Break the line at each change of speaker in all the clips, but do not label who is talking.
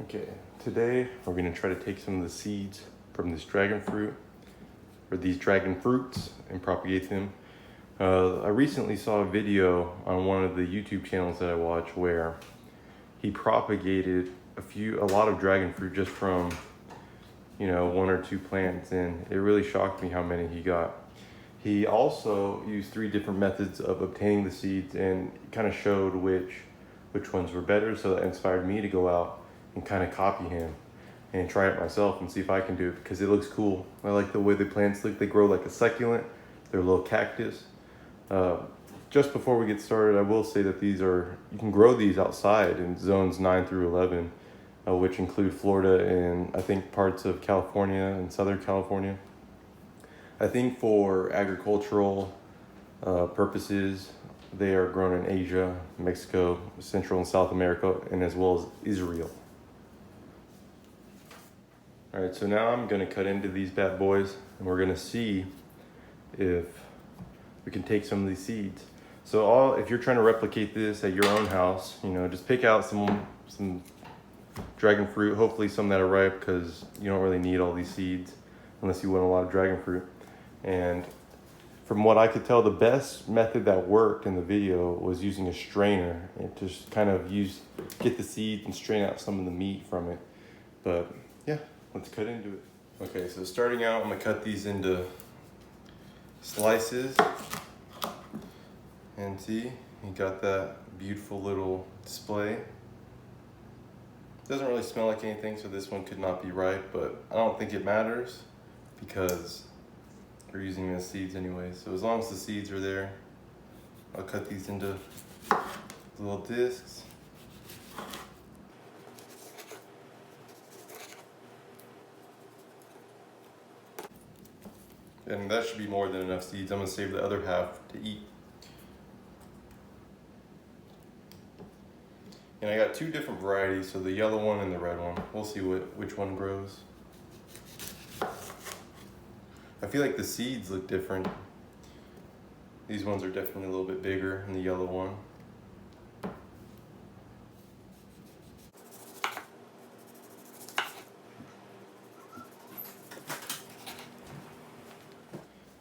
Okay, today we're gonna try to take some of the seeds from this dragon fruit, or these dragon fruits, and propagate them. I recently saw a video on one of the YouTube channels that I watch where he propagated a lot of dragon fruit just from, one or two plants, and it really shocked me how many he got. He also used 3 different methods of obtaining the seeds and kind of showed which ones were better, so that inspired me to go out and kind of copy him and try it myself and see if I can do it, because it looks cool. I like the way the plants look. They grow like a succulent. They're a little cactus. Just before we get started, I will say that you can grow these outside in zones 9 through 11, which include Florida and I think parts of California and Southern California. I think for agricultural purposes, they are grown in Asia, Mexico, Central and South America, and as well as Israel. All right, so now I'm gonna cut into these bad boys and we're gonna see if we can take some of these seeds. So if you're trying to replicate this at your own house, just pick out some dragon fruit, hopefully some that are ripe, because you don't really need all these seeds unless you want a lot of dragon fruit. And from what I could tell, the best method that worked in the video was using a strainer and just kind of get the seeds and strain out some of the meat from it. But yeah, let's cut into it. Okay, so starting out, I'm gonna cut these into slices. And see, you got that beautiful little display. Doesn't really smell like anything, so this one could not be ripe, but I don't think it matters because we're using the seeds anyway. So as long as the seeds are there, I'll cut these into little discs. And that should be more than enough seeds. I'm gonna save the other half to eat. And I got 2 different varieties, so the yellow one and the red one. We'll see which one grows. I feel like the seeds look different. These ones are definitely a little bit bigger than the yellow one.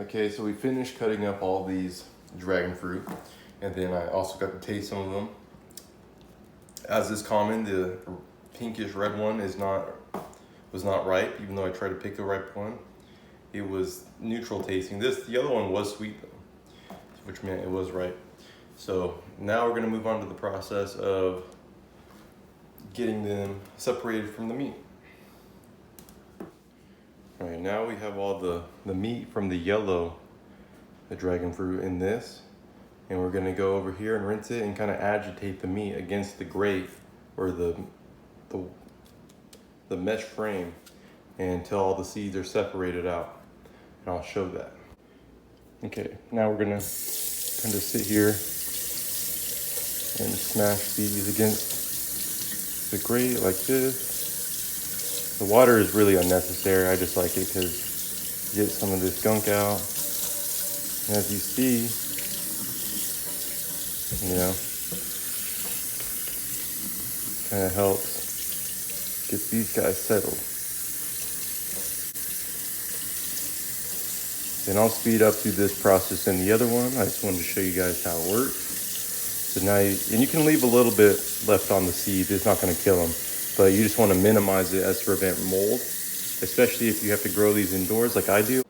Okay, so we finished cutting up all these dragon fruit, and then I also got to taste some of them. As is common, the pinkish red one was not ripe, even though I tried to pick a ripe one. It was neutral tasting. The other one was sweet though, which meant it was ripe. So now we're gonna move on to the process of getting them separated from the meat. All right, now we have all the meat from the dragon fruit in this. And we're gonna go over here and rinse it and kind of agitate the meat against the grate or the mesh frame until all the seeds are separated out. And I'll show that. Okay, now we're gonna kind of sit here and smash these against the grate like this. The water is really unnecessary. I just like it because you get some of this gunk out. And as you see, kind of helps get these guys settled. Then I'll speed up through this process in the other one. I just wanted to show you guys how it works. So now, and you can leave a little bit left on the seed. It's not going to kill them, but you just want to minimize it as to prevent mold, especially if you have to grow these indoors like I do.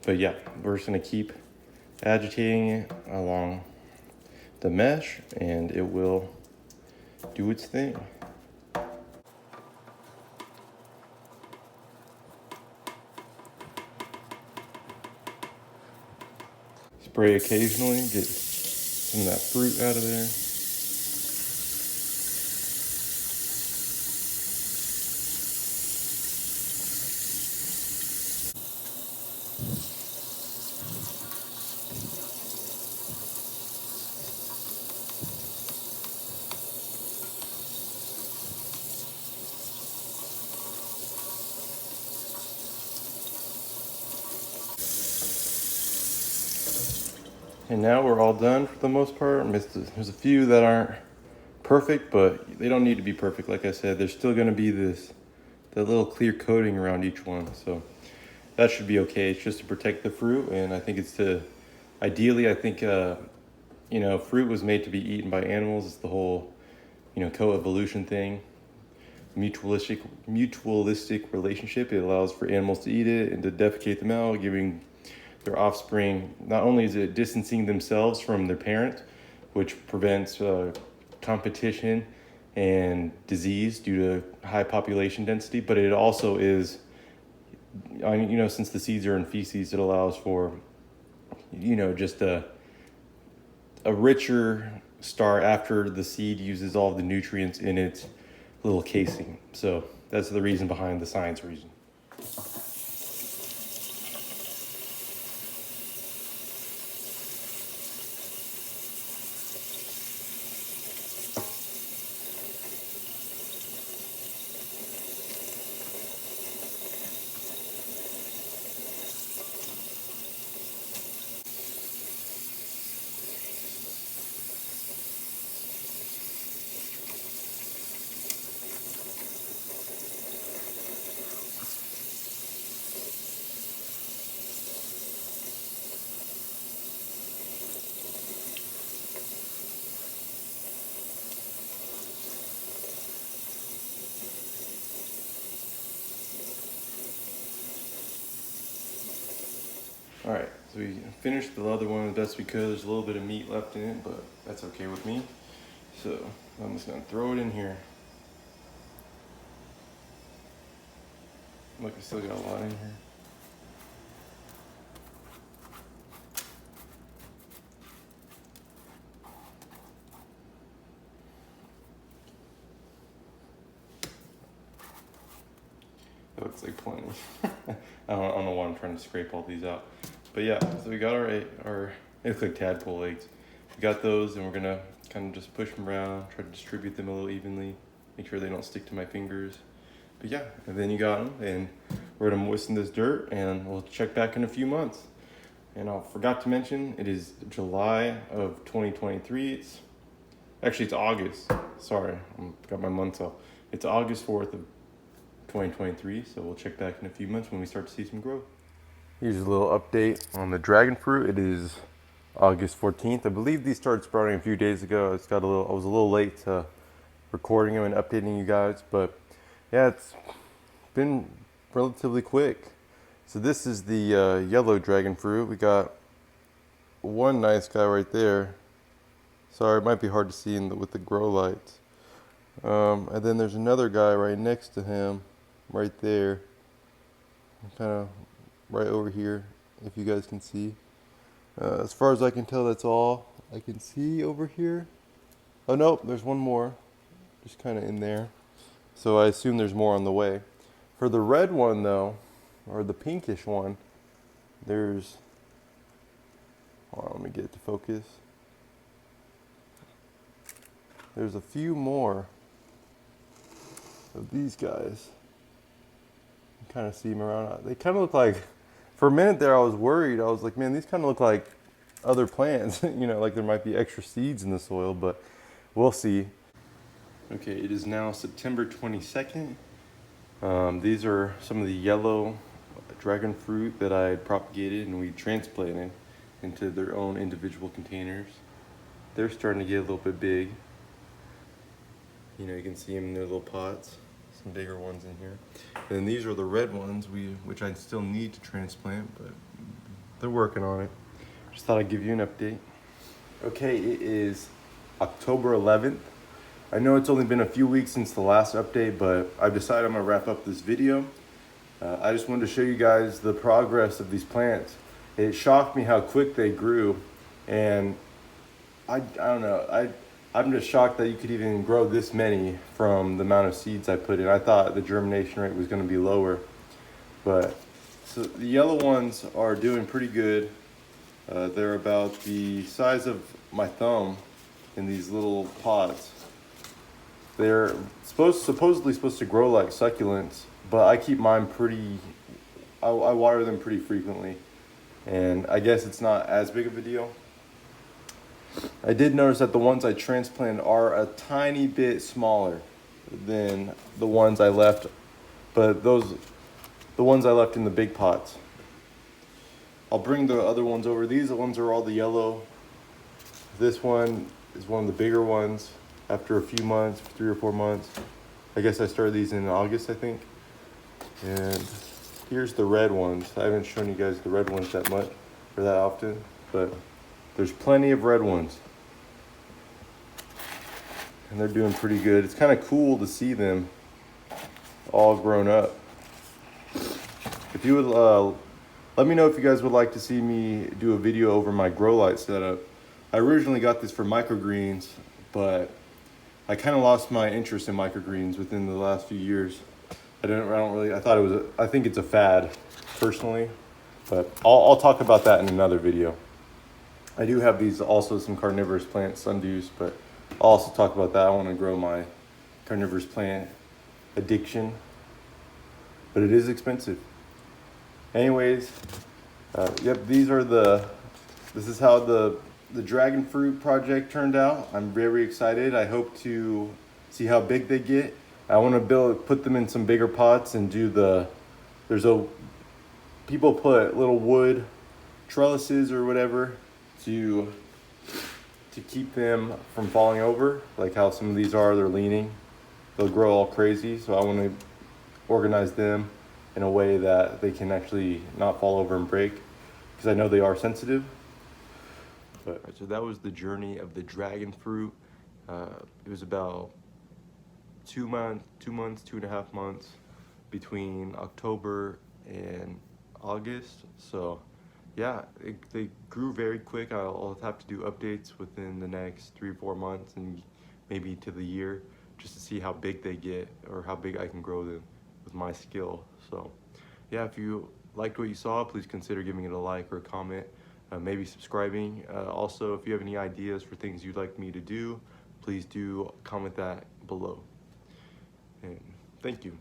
But yeah, we're just going to keep agitating it along the mesh and it will do its thing. Spray occasionally, get some of that fruit out of there. And now we're all done for the most part. There's a few that aren't perfect, but they don't need to be perfect. Like I said, there's still going to be that little clear coating around each one, so that should be okay. It's just to protect the fruit, and I think it's to, ideally, I think, you know, fruit was made to be eaten by animals. It's the whole, you know, coevolution thing, mutualistic relationship. It allows for animals to eat it and to defecate them out, giving their offspring, not only is it distancing themselves from their parent, which prevents competition and disease due to high population density, but it also is, I mean, you know, since the seeds are in feces, it allows for, you know, just a richer star after the seed uses all the nutrients in its little casing. So that's the reason behind the science reason. All right, so we finished the other one the best we could. There's a little bit of meat left in it, but that's okay with me. So I'm just gonna throw it in here. Look, I still got a lot in here. That looks like plenty. I don't know why I'm trying to scrape all these out. But yeah, so we got our they look like tadpole eggs. We got those, and we're gonna kind of just push them around, try to distribute them a little evenly, make sure they don't stick to my fingers. But yeah, and then you got them, and we're gonna moisten this dirt, and we'll check back in a few months. And I forgot to mention, it is July of 2023. It's August. Sorry, I got my months off. It's August 4th of 2023, so we'll check back in a few months when we start to see some growth. Here's a little update on the dragon fruit. It is August 14th. I believe these started sprouting a few days ago. I was a little late to recording them and updating you guys, but yeah, it's been relatively quick. So this is the yellow dragon fruit. We got one nice guy right there. Sorry, it might be hard to see with the grow lights. And then there's another guy right next to him, right there, kind of right over here, if you guys can see. As far as I can tell, that's all I can see over here. Oh nope, there's one more, just kind of in there. So I assume there's more on the way. For the red one though, or the pinkish one, there's, hold on, let me get it to focus. There's a few more of these guys. You kind of see them around. They kind of look like, for a minute there I was worried. I was like, man, these kind of look like other plants. You know, like there might be extra seeds in the soil, but we'll see. Okay, it is now September 22nd. These are some of the yellow dragon fruit that I had propagated and we transplanted into their own individual containers. They're starting to get a little bit big. You know, you can see them in their little pots. Some bigger ones in here. And then these are the red ones, which I still need to transplant, but they're working on it. Just thought I'd give you an update. Okay, it is October 11th. I know it's only been a few weeks since the last update, but I've decided I'm gonna wrap up this video. I just wanted to show you guys the progress of these plants. It shocked me how quick they grew, and I don't know, I'm just shocked that you could even grow this many from the amount of seeds I put in. I thought the germination rate was gonna be lower, but so the yellow ones are doing pretty good. They're about the size of my thumb in these little pots. They're supposedly supposed to grow like succulents, but I keep mine I water them pretty frequently, and I guess it's not as big of a deal. I did notice that the ones I transplanted are a tiny bit smaller than the ones I left, but the ones I left in the big pots. I'll bring the other ones over. These ones are all the yellow. This one is one of the bigger ones after a few months, 3 or 4 months. I guess I started these in August, I think. And here's the red ones. I haven't shown you guys the red ones that much or that often, but there's plenty of red ones. And they're doing pretty good. It's kind of cool to see them all grown up. If you would, let me know if you guys would like to see me do a video over my grow light setup. I originally got this for microgreens, but I kind of lost my interest in microgreens within the last few years. I think it's a fad, personally, but I'll talk about that in another video. I do have these also some carnivorous plant sundews, but I'll also talk about that. I want to grow my carnivorous plant addiction, but it is expensive. Anyways, yep, this is how the dragon fruit project turned out. I'm very excited. I hope to see how big they get. I want to put them in some bigger pots and do people put little wood trellises or whatever to keep them from falling over, like how some of these are, they're leaning. They'll grow all crazy, so I want to organize them in a way that they can actually not fall over and break, because I know they are sensitive. But so that was the journey of the dragon fruit. It was about 2.5 months between October and August. So yeah, they grew very quick. I'll have to do updates within the next 3 or 4 months and maybe to the year, just to see how big they get or how big I can grow them with my skill. So yeah, if you liked what you saw, please consider giving it a like or a comment, maybe subscribing. Also, if you have any ideas for things you'd like me to do, please do comment that below. And thank you.